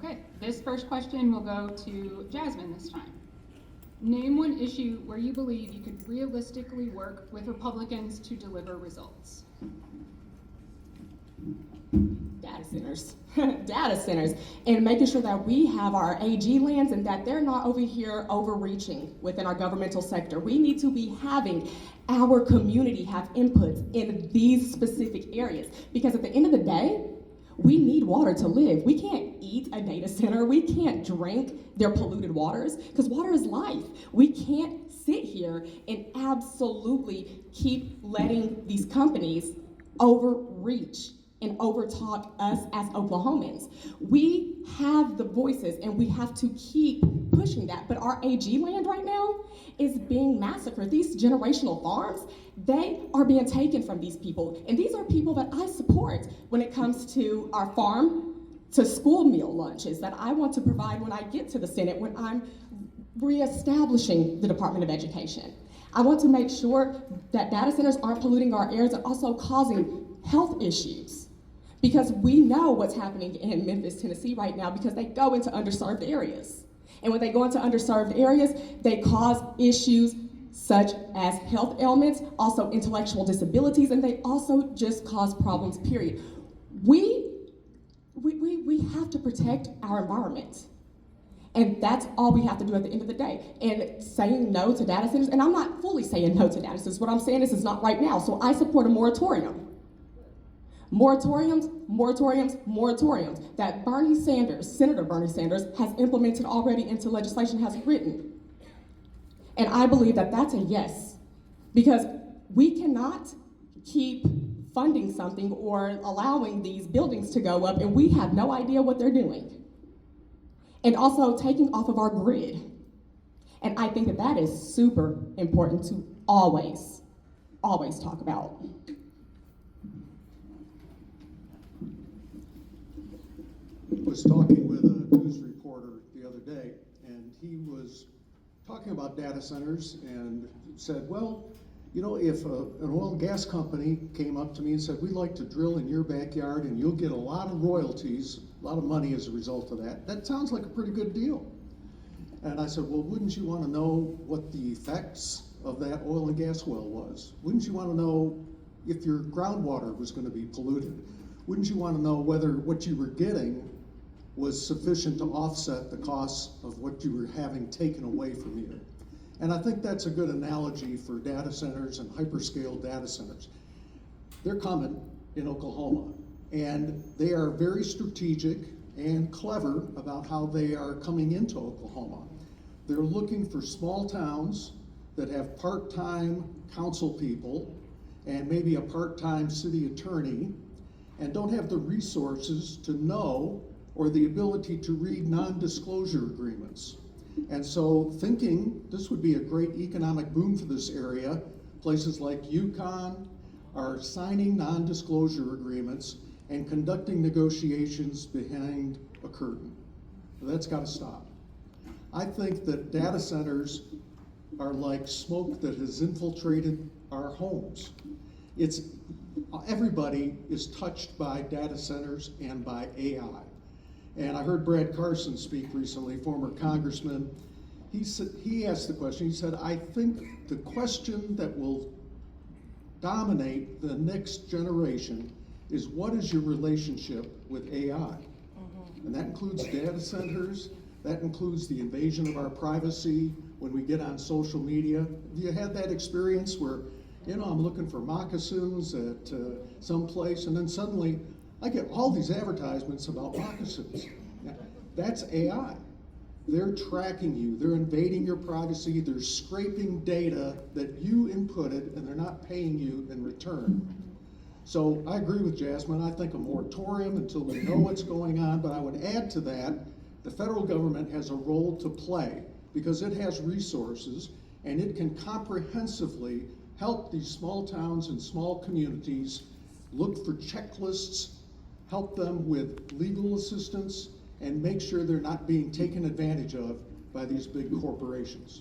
Okay, this first question will go to Jasmine this time. Name one issue where you believe you could realistically work with Republicans to deliver results. Data centers. Data centers. And making sure that we have our AG lands and that they're not over here overreaching within our governmental sector. We need to be having our community have inputs in these specific areas. Because at the end of the day, we need water to live. We can't eat a data center. We can't drink their polluted waters because water is life. We can't sit here and absolutely keep letting these companies overreach and overtalk us as Oklahomans. We have the voices and we have to keep pushing that. But our AG land right now is being massacred. These generational farms, they are being taken from these people. And these are people that I support when it comes to our farm to school meal lunches that I want to provide when I get to the Senate, when I'm reestablishing the Department of Education. I want to make sure that data centers aren't polluting our air and also causing health issues. Because we know what's happening in Memphis, Tennessee right now because they go into underserved areas. And when they go into underserved areas, they cause issues such as health ailments, also intellectual disabilities, and they also just cause problems, period. We have to protect our environment. And that's all we have to do at the end of the day. And saying no to data centers, and I'm not fully saying no to data centers. What I'm saying is it's not right now. So I support a moratorium. Moratoriums, moratoriums, moratoriums that Bernie Sanders, Senator Bernie Sanders, has implemented already into legislation, has written. And I believe that that's a yes. Because we cannot keep funding something or allowing these buildings to go up and we have no idea what they're doing. And also taking off of our grid. And I think that that is super important to always talk about. I was talking with a news reporter the other day, and he was talking about data centers and said, well, you know, if an oil and gas company came up to me and said, we'd like to drill in your backyard and you'll get a lot of royalties, a lot of money as a result of that, that sounds like a pretty good deal. And I said, well, wouldn't you want to know what the effects of that oil and gas well was? Wouldn't you want to know if your groundwater was going to be polluted? Wouldn't you want to know whether what you were getting was sufficient to offset the costs of what you were having taken away from you? And I think that's a good analogy for data centers and hyperscale data centers. They're coming in Oklahoma, and they are very strategic and clever about how they are coming into Oklahoma. They're looking for small towns that have part-time council people and maybe a part-time city attorney and don't have the resources to know or the ability to read non-disclosure agreements. And so thinking this would be a great economic boom for this area, places like Yukon are signing non-disclosure agreements and conducting negotiations behind a curtain. That's got to stop. I think that data centers are like smoke that has infiltrated our homes. Everybody is touched by data centers and by AI. And I heard Brad Carson speak recently, former congressman. He asked the question, he said, I think the question that will dominate the next generation is what is your relationship with AI? Mm-hmm. And that includes data centers, that includes the invasion of our privacy when we get on social media. Have you had that experience where, you know, I'm looking for moccasins at some place and then suddenly I get all these advertisements about moccasins. Now, that's AI. They're tracking you, they're invading your privacy, they're scraping data that you inputted and they're not paying you in return. So I agree with Jasmine. I think a moratorium until we know what's going on, but I would add to that, the federal government has a role to play because it has resources and it can comprehensively help these small towns and small communities look for checklists, help them with legal assistance, and make sure they're not being taken advantage of by these big corporations.